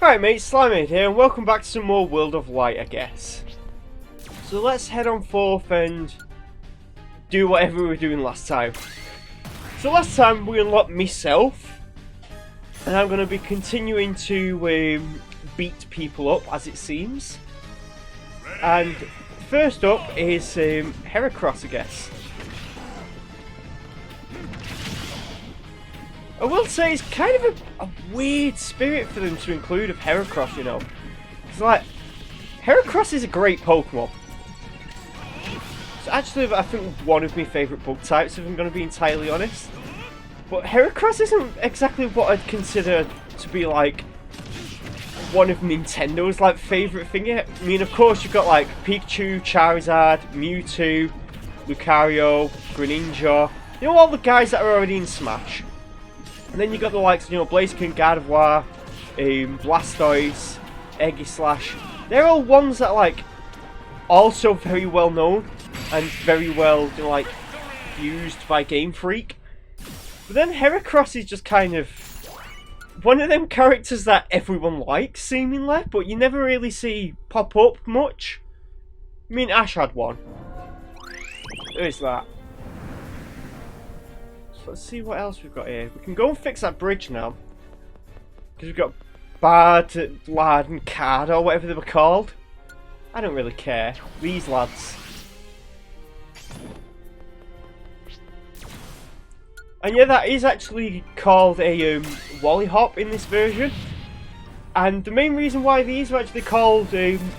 Alright mate, Slimid here, and welcome back to some more World of Light, I guess. So let's head on forth and do whatever we were doing last time. So last time we unlocked myself, and I'm going to be continuing to beat people up, as it seems. And first up is Heracross, I guess. I will say it's kind of a weird spirit for them to include of Heracross, you know. It's like, Heracross is a great Pokemon. It's actually, I think, one of my favourite bug types, if I'm going to be entirely honest. But Heracross isn't exactly what I'd consider to be, like, one of Nintendo's, like, favourite thing. I mean, of course, you've got, like, Pikachu, Charizard, Mewtwo, Lucario, Greninja. You know, all the guys that are already in Smash. And then you got the likes, you know, Blaziken, Gardevoir, Blastoise, Aegislash. They're all ones that are, like, also very well known and very well, you know, like, used by Game Freak. But then Heracross is just kind of one of them characters that everyone likes, seemingly, but you never really see pop up much. I mean, Ash had one. There is that. Let's see what else we've got here. We can go and fix that bridge now. Because we've got Bard, Lad and Card, or whatever they were called. I don't really care. These lads. And yeah, that is actually called a Wally Hop in this version. And the main reason why these are actually called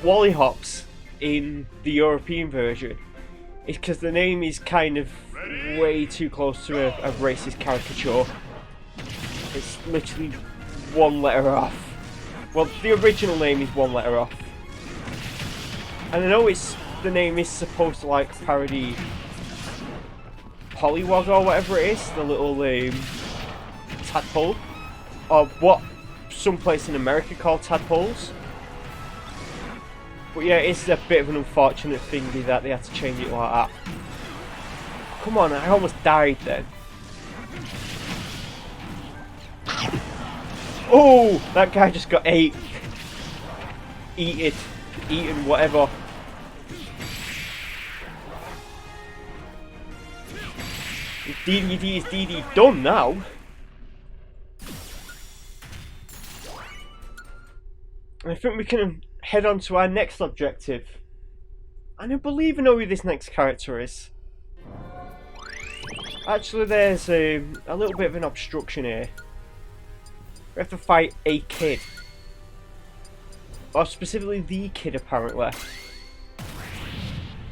Wally Hops in the European version is because the name is kind of way too close to a racist caricature. It's literally one letter off. Well, the original name is one letter off. And I know the name is supposed to, like, parody Pollywog or whatever it is, the little tadpole, or what some place in America call tadpoles. But yeah, it's a bit of an unfortunate thing that they had to change it like that. Come on, I almost died then. Oh, that guy just got ate. Eaten, whatever. Dedede is Dedede done now. I think we can head on to our next objective. And I believe I know who this next character is. Actually, there's a little bit of an obstruction here. We have to fight a kid. Or specifically the kid, apparently. I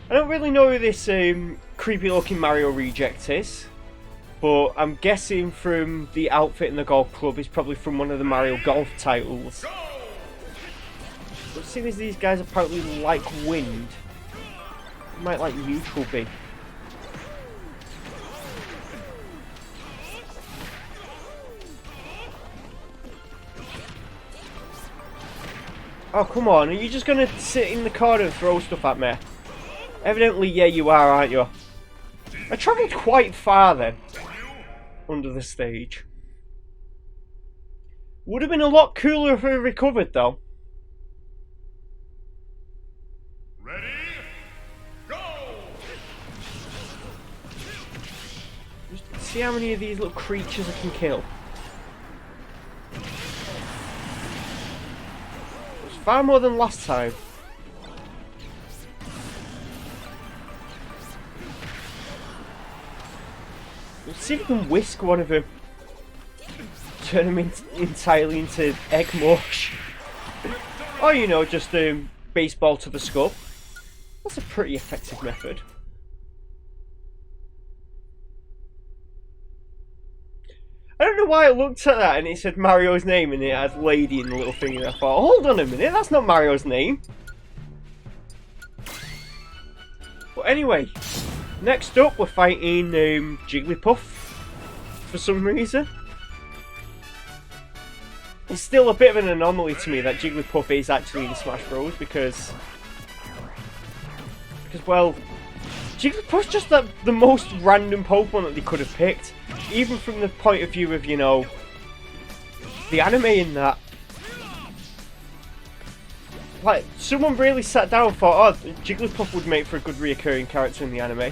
don't really know who this creepy looking Mario reject is. But I'm guessing from the outfit and the golf club, he's probably from one of the Mario Golf titles. But seeing as these guys apparently like wind, it might like neutral be. Oh, come on, are you just going to sit in the corner and throw stuff at me? Evidently, yeah, you are, aren't you? I travelled quite far then, under the stage. Would have been a lot cooler if we recovered, though. Ready? Go! Just see how many of these little creatures I can kill. Far more than last time. Let's see if we can whisk one of them. Turn him entirely into egg mush. Or, you know, just baseball to the skull. That's a pretty effective method. I don't know why I looked at that and it said Mario's name and it had lady in the little thing and I thought, hold on a minute, that's not Mario's name. But anyway, next up we're fighting Jigglypuff for some reason. It's still a bit of an anomaly to me that Jigglypuff is actually in Smash Bros. Because well, Jigglypuff's just the most random Pokemon that they could have picked. Even from the point of view of, you know, the anime in that. like, someone really sat down and thought, oh, Jigglypuff would make for a good reoccurring character in the anime.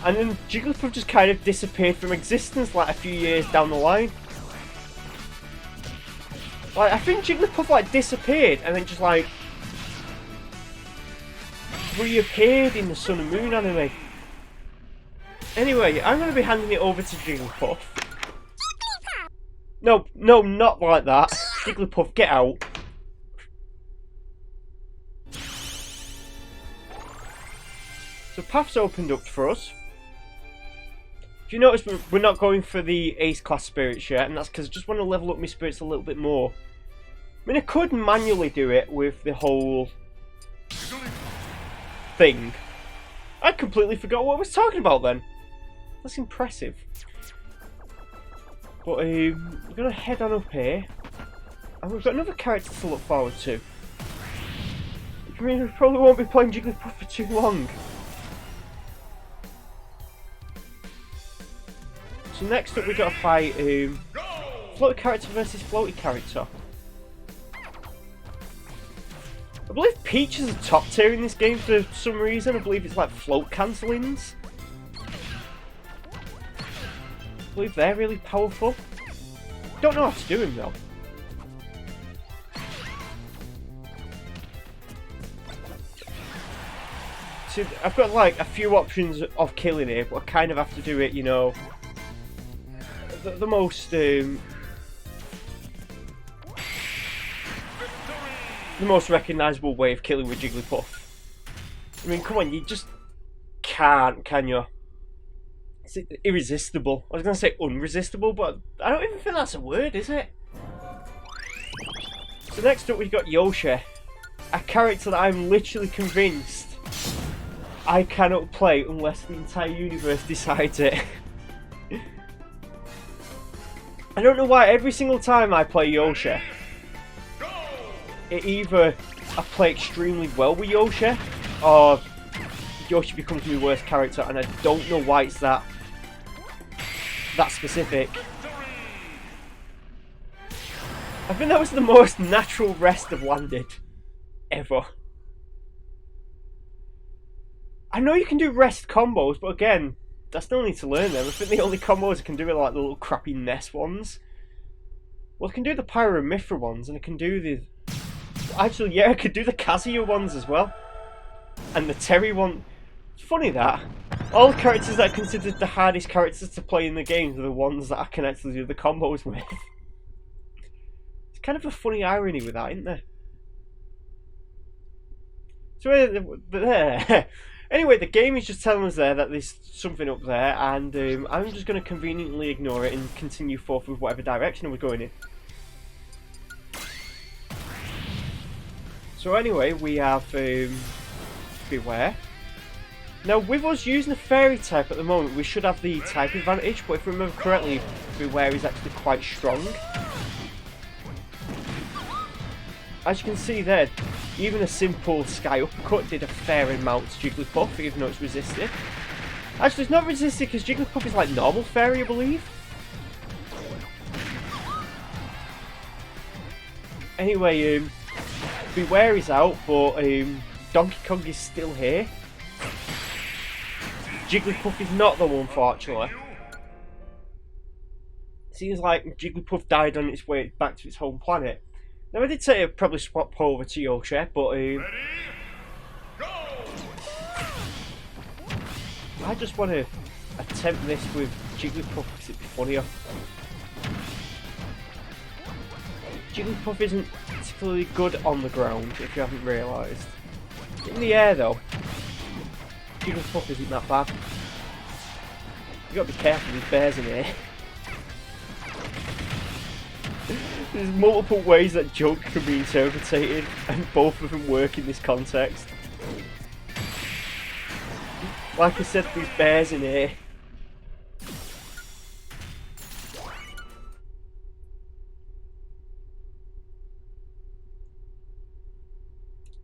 And then Jigglypuff just kind of disappeared from existence like a few years down the line. Like, I think Jigglypuff like disappeared and then just like reappeared in the Sun and Moon anime. Anyway, I'm going to be handing it over to Jigglypuff. No, not like that. Jigglypuff, get out. So path's opened up for us. If you notice, we're not going for the Ace class spirits yet, and that's because I just want to level up my spirits a little bit more. I mean, I could manually do it with the whole thing. I completely forgot what I was talking about then. That's impressive. But we're going to head on up here. And we've got another character to look forward to. I mean, we probably won't be playing Jigglypuff for too long. So next up we got to fight floaty character versus floaty character. I believe Peach is a top tier in this game for some reason. I believe it's like float cancellings. I believe they're really powerful. Don't know how to do them though. So I've got like a few options of killing it, but I kind of have to do it, you know, the most recognisable way of killing with Jigglypuff. I mean, come on, you just can't, can you? It's irresistible. I was going to say unresistible, but I don't even think that's a word, is it? So next up we've got Yoshi, a character that I'm literally convinced I cannot play unless the entire universe decides it. I don't know why every single time I play Yoshi, it either I play extremely well with Yoshi, or Yoshi becomes my worst character, and I don't know why it's that specific. I think that was the most natural rest I've landed ever. I know you can do rest combos, but again, I still need to learn them. I think the only combos I can do are like the little crappy Ness ones. Well, I can do the Pyro and Mithra ones, and I can do the... Actually, yeah, I could do the Kazuya ones as well. And the Terry one. It's funny that. All the characters that are considered the hardest characters to play in the game are the ones that I can actually do the combos with. It's kind of a funny irony with that, isn't there? So, anyway, the game is just telling us there that there's something up there, and I'm just going to conveniently ignore it and continue forth with whatever direction we're going in. So anyway, we have Beware. Now, with us using the Fairy type at the moment, we should have the type advantage, but if I remember correctly, Beware is actually quite strong. As you can see there, even a simple Sky Uppercut did a fair amount to Jigglypuff, even though it's resisted. Actually, it's not resisted because Jigglypuff is like normal Fairy, I believe. Anyway, Beware is out, but Donkey Kong is still here. Jigglypuff is not though, unfortunately. Seems like Jigglypuff died on its way back to its home planet. Now, I did say I'd probably swap over to Yoshi, but Ready? Go! I just want to attempt this with Jigglypuff because it'd be funnier. Jigglypuff isn't particularly good on the ground, if you haven't realised. In the air, though, Jigglypuff isn't that bad. You gotta be careful, there's bears in here. There's multiple ways that joke can be interpreted, and both of them work in this context. Like I said, there's bears in here.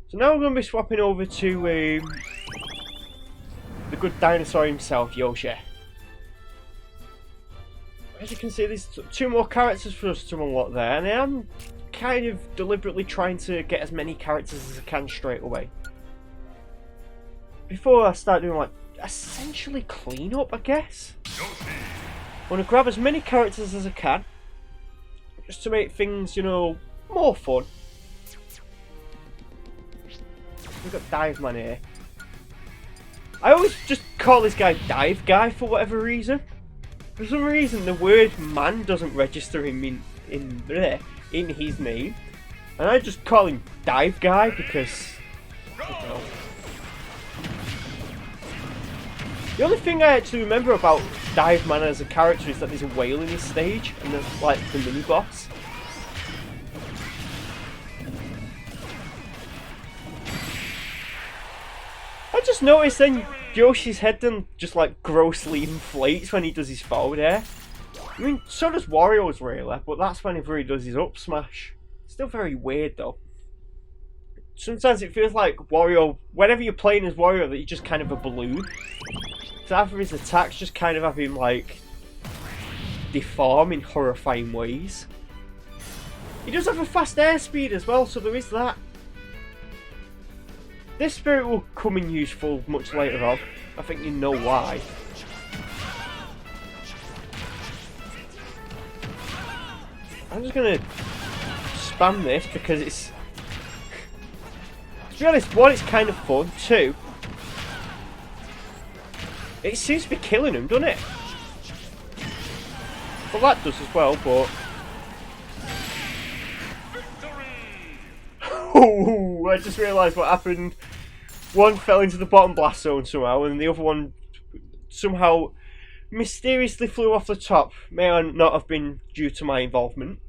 So now we're going to be swapping over to the good dinosaur himself, Yoshi. As you can see, there's two more characters for us to unlock there, and I am kind of deliberately trying to get as many characters as I can straight away. Before I start doing like essentially cleanup, I guess. I want to grab as many characters as I can, just to make things, you know, more fun. We've got Dive Man here. I always just call this guy Dive Guy for whatever reason. For some reason, the word man doesn't register in his name, and I just call him Dive Guy because, I don't know. The only thing I actually remember about Dive Man as a character is that there's a whale in his stage, and there's like the mini boss. I just noticed then Yoshi's head then just like grossly inflates when he does his forward air. I mean, so does Wario's really, but that's whenever he does his up smash. Still very weird though. Sometimes it feels like Wario, whenever you're playing as Wario, that you're just kind of a balloon. So after his attacks just kind of have him like deform in horrifying ways. He does have a fast airspeed as well, so there is that. This spirit will come in useful much later on. I think you know why. I'm just gonna spam this because it's... To be honest, one, it's kind of fun. Two, it seems to be killing him, doesn't it? Well, that does as well, but... Oh, I just realised what happened. One fell into the bottom blast zone somehow, and the other one somehow mysteriously flew off the top. May or not have been due to my involvement.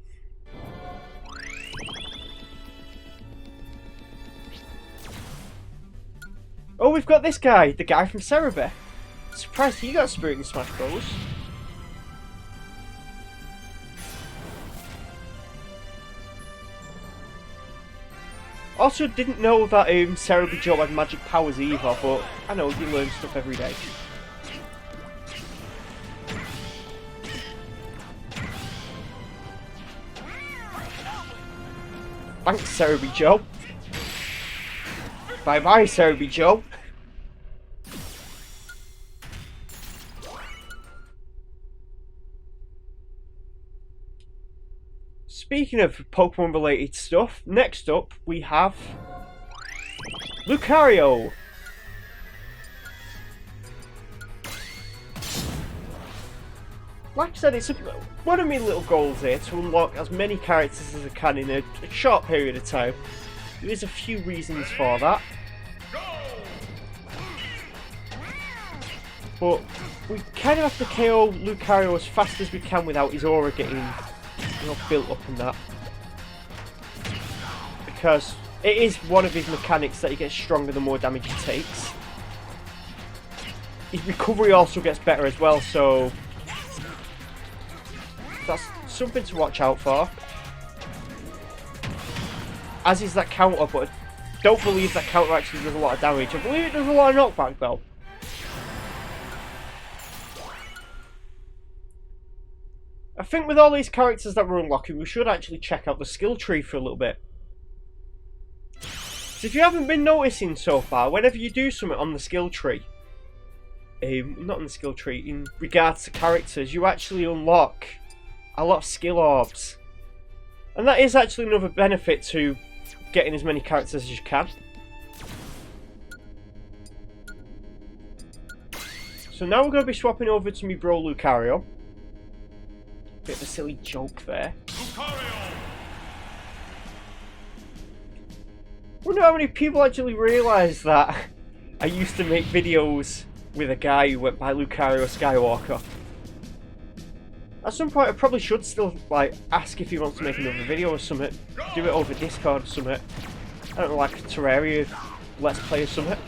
Oh, we've got this guy, the guy from Cerebi. Surprised he got Spirit in Smash Bros. Also, didn't know that Cerebi Joe had magic powers either, but I know, you learn stuff every day. Thanks, Cerebi Joe. Bye bye, Cerebi Joe. Speaking of Pokemon related stuff, next up we have Lucario. Like I said, it's one of my little goals here to unlock as many characters as I can in a short period of time. There's a few reasons for that. But we kind of have to KO Lucario as fast as we can without his aura getting, you know, built up and that. Because it is one of his mechanics that he gets stronger the more damage he takes. His recovery also gets better as well, so that's something to watch out for. As is that counter, but I don't believe that counter actually does a lot of damage. I believe it does a lot of knockback though. I think with all these characters that we're unlocking, we should actually check out the skill tree for a little bit. So if you haven't been noticing so far, whenever you do something on the skill tree, not on the skill tree, in regards to characters, you actually unlock a lot of skill orbs. And that is actually another benefit to getting as many characters as you can. So now we're going to be swapping over to me bro Lucario. Bit of a silly joke there. Lucario! I wonder how many people actually realise that I used to make videos with a guy who went by Lucario Skywalker. At some point I probably should still like ask if he wants to make another video or something. Do it over Discord or something. I don't know, like Terraria Let's Play or something.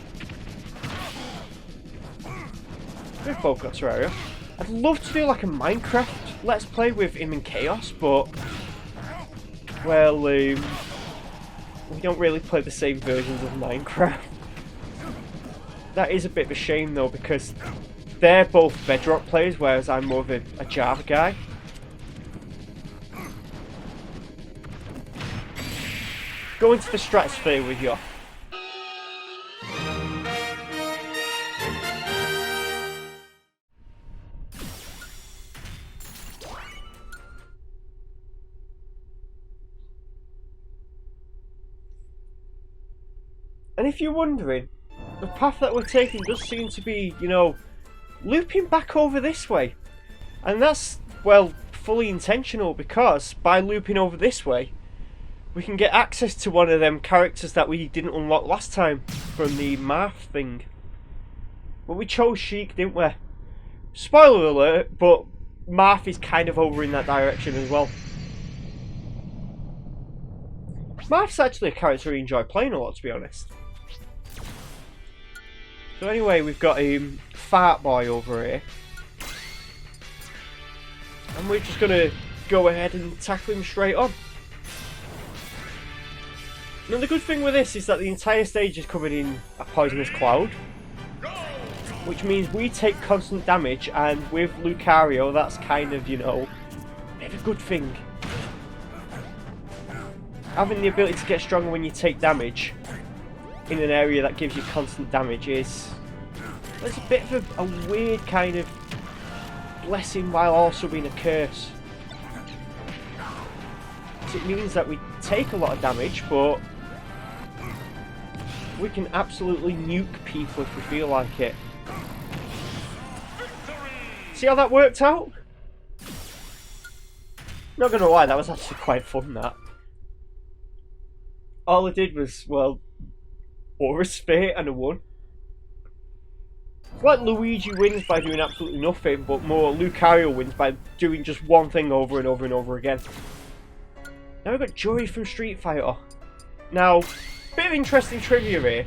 We've both got Terraria. I'd love to do like a Minecraft Let's Play with him and Chaos, but well, we don't really play the same versions of Minecraft. That is a bit of a shame though, because they're both Bedrock players, whereas I'm more of a Java guy. go into the stratosphere with you. And if you're wondering, the path that we're taking does seem to be, you know, looping back over this way. And that's, well, fully intentional, because by looping over this way, we can get access to one of them characters that we didn't unlock last time from the math thing. But we chose Sheik, didn't we? Spoiler alert, but Marth is kind of over in that direction as well. Marth's actually a character I enjoy playing a lot, to be honest. So anyway, we've got Fart Boy over here. And we're just going to go ahead and tackle him straight on. Now the good thing with this is that the entire stage is covered in a poisonous cloud. Which means we take constant damage, and with Lucario that's kind of, you know, a good thing. Having the ability to get stronger when you take damage in an area that gives you constant damage is... it's a bit of a weird kind of blessing while also being a curse. So it means that we take a lot of damage, but we can absolutely nuke people if we feel like it. See how that worked out? Not gonna lie, that was actually quite fun, that. All I did was, well, Aura Sphere and a 1. It's like Luigi wins by doing absolutely nothing, but more Lucario wins by doing just one thing over and over and over again. Now we've got Joey from Street Fighter. Now, bit of interesting trivia here.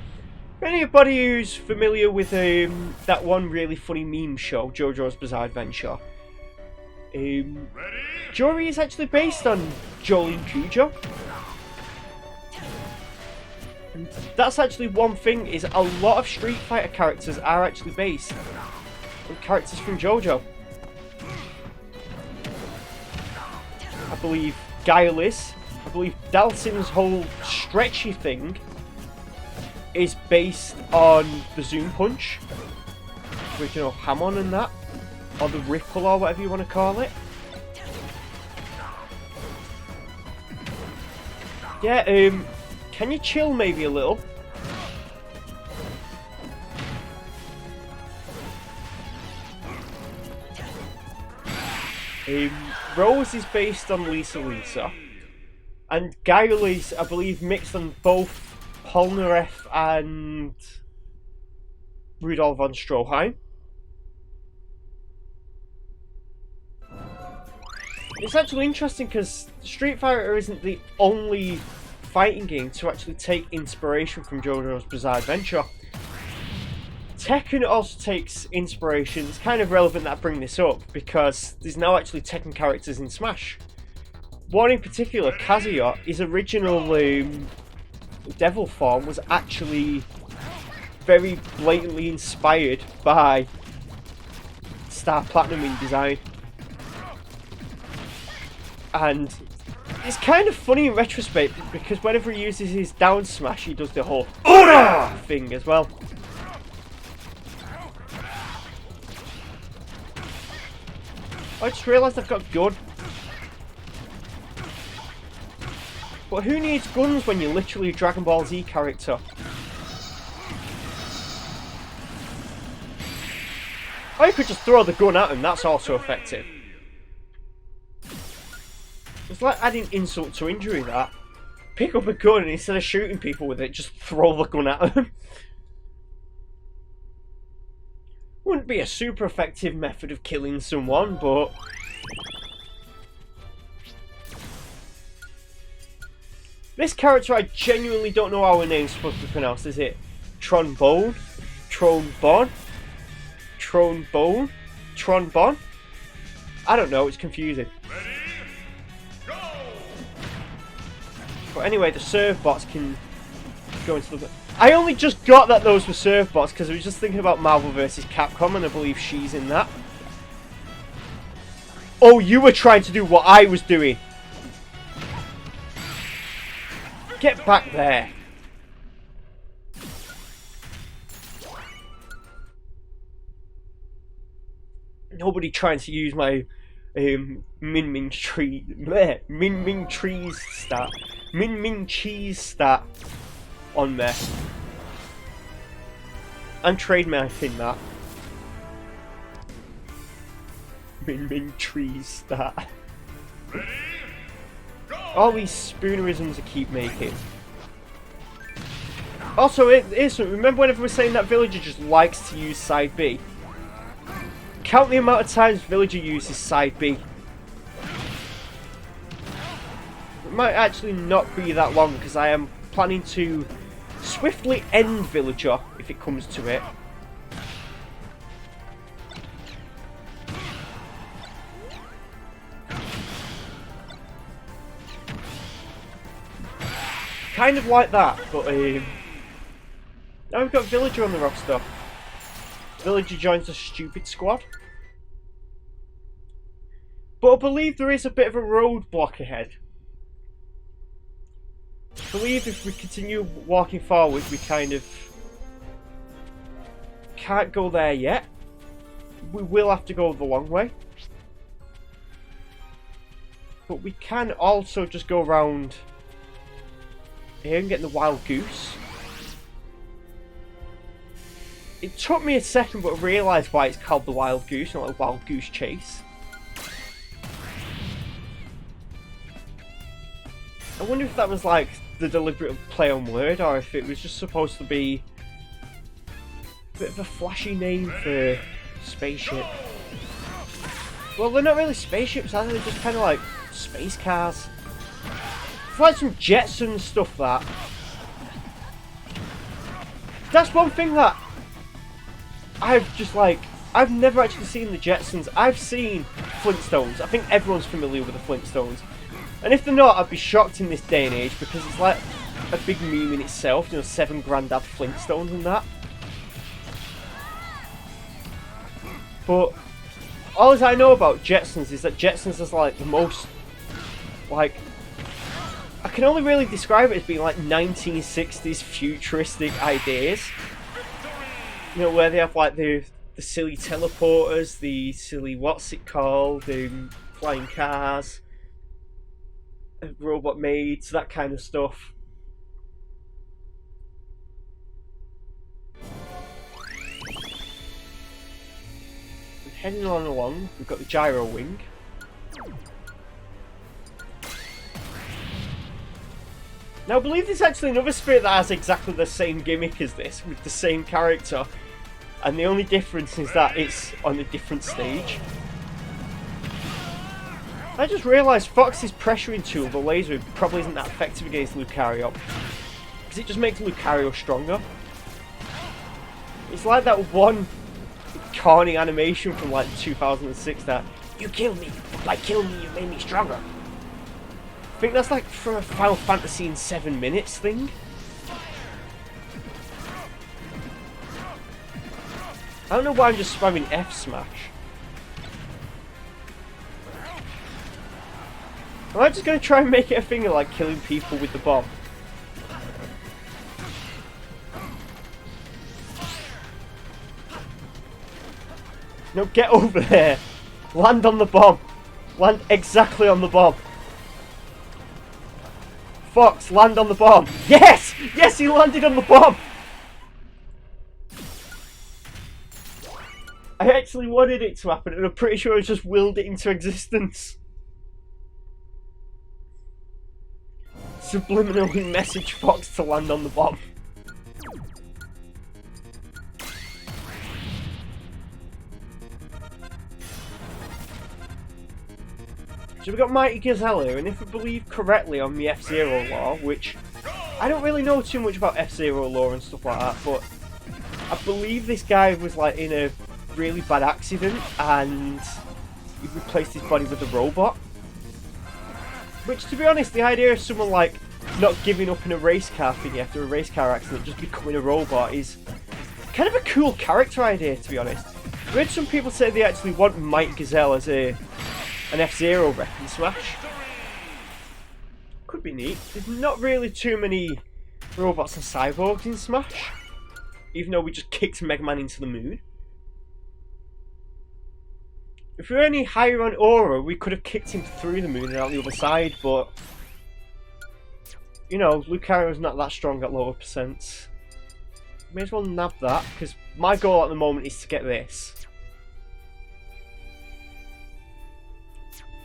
For anybody who's familiar with that one really funny meme show, JoJo's Bizarre Adventure, Joey is actually based on Jolene Cujo. And that's actually one thing, is a lot of Street Fighter characters are actually based on characters from JoJo. I believe Guile is. I believe Dalsim's whole stretchy thing is based on the Zoom Punch. Original Hamon and that. Or the Ripple, or whatever you want to call it. Yeah, can you chill maybe a little? Rose is based on Lisa. And Guile is, I believe, mixed on both Polnareff and Rudolph von Stroheim. It's actually interesting because Street Fighter isn't the only fighting game to actually take inspiration from JoJo's Bizarre Adventure. Tekken also takes inspiration. It's kind of relevant that I bring this up because there's now actually Tekken characters in Smash. One in particular, Kazuya, his original devil form was actually very blatantly inspired by Star Platinum in design. And it's kind of funny in retrospect because whenever he uses his down smash, he does the whole Ura thing as well. I just realised I've got a gun. But who needs guns when you're literally a Dragon Ball Z character? Or you could just throw the gun at him, that's also effective. It's like adding insult to injury, that. Pick up a gun and instead of shooting people with it, just throw the gun at them. Wouldn't be a super effective method of killing someone, but... this character, I genuinely don't know how her name's supposed to be pronounced. Is it Trombone? Trombone? Trombone? Trombone? I don't know, it's confusing. But anyway, the serve bots can go into the... I only just got that those were serve bots because I was just thinking about Marvel vs. Capcom and I believe she's in that. Oh, you were trying to do what I was doing. Get back there. Nobody trying to use my Min Min Trees stat on me. I'm trademarking that. Min Trees stat. Ready? Go! All these spoonerisms I keep making. Also, remember whenever we're saying that villager just likes to use side B? Count the amount of times villager uses side B. It might actually not be that long because I am planning to swiftly end villager if it comes to it. Kind of like that, but now we've got villager on the roster. Villager joins the stupid squad. But I believe there is a bit of a roadblock ahead. I believe if we continue walking forward, we kind of can't go there yet. We will have to go the long way. But we can also just go around here and get the wild goose. It took me a second, but I realised why it's called the wild goose, not like wild goose chase. I wonder if that was like the deliberate play on word, or if it was just supposed to be a bit of a flashy name for spaceship. Well, they're not really spaceships, are they? They're just kind of like space cars. It's like some Jetsons stuff, that. That's one thing that I've never actually seen the Jetsons. I've seen Flintstones. I think everyone's familiar with the Flintstones. And if they're not, I'd be shocked in this day and age because it's like a big meme in itself, you know, 7 Grandad Flintstones and that. But all I know about Jetsons is that Jetsons is like the most, like, I can only really describe it as being like 1960s futuristic ideas. You know, where they have like the silly teleporters, the silly what's it called, the flying cars, robot maids, that kind of stuff. And heading on along, we've got the gyro wing. Now I believe there's actually another spirit that has exactly the same gimmick as this, with the same character. And the only difference is that it's on a different stage. I just realised Fox's pressuring tool, the laser, probably isn't that effective against Lucario. Because it just makes Lucario stronger. It's like that one corny animation from like 2006 that, "You killed me, but by killing me you made me stronger." I think that's like from a Final Fantasy in 7 minutes thing. I don't know why I'm just spamming F smash. Am I just going to try and make it a thing of like killing people with the bomb? No, get over there! Land on the bomb! Land exactly on the bomb! Fox, land on the bomb! Yes! Yes, he landed on the bomb! I actually wanted it to happen, and I'm pretty sure I just willed it into existence. Subliminally message Fox to land on the bomb. So we've got Mighty Gazelle here, and if I believe correctly on the F-Zero lore, which I don't really know too much about F-Zero lore and stuff like that, but I believe this guy was like in a really bad accident and he replaced his body with a robot. Which, to be honest, the idea of someone like not giving up in a race car thing after a race car accident, just becoming a robot, is kind of a cool character idea, to be honest. I've heard some people say they actually want Mighty Gazelle as an F-Zero wreck and smash. Could be neat. There's not really too many robots and cyborgs in Smash, even though we just kicked Mega Man into the moon. If we were any higher on Aura, we could have kicked him through the moon and out the other side, but you know, Lucario's not that strong at lower percents. May as well nab that, because my goal at the moment is to get this.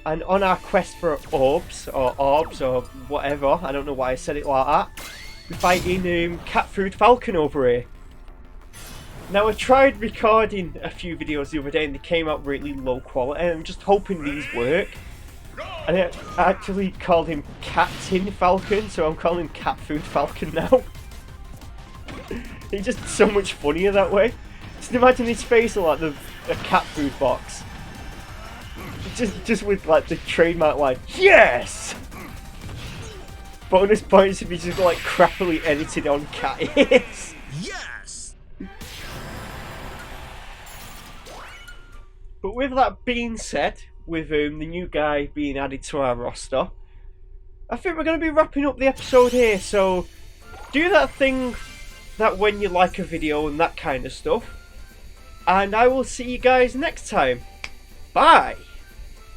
And on our quest for orbs, or whatever, I don't know why I said it like that, we're fighting Cat Food Falcon over here. Now, I tried recording a few videos the other day and they came out really low quality, and I'm just hoping these work. And I actually called him Captain Falcon, so I'm calling him Cat Food Falcon now. He's just so much funnier that way. Just imagine his face like a cat food box. Just with like the trademark line, yes! Bonus points if he's just like crappily edited on cat ears. Yes! But with that being said, with the new guy being added to our roster, I think we're going to be wrapping up the episode here, so do that thing that when you like a video and that kind of stuff, and I will see you guys next time. Bye!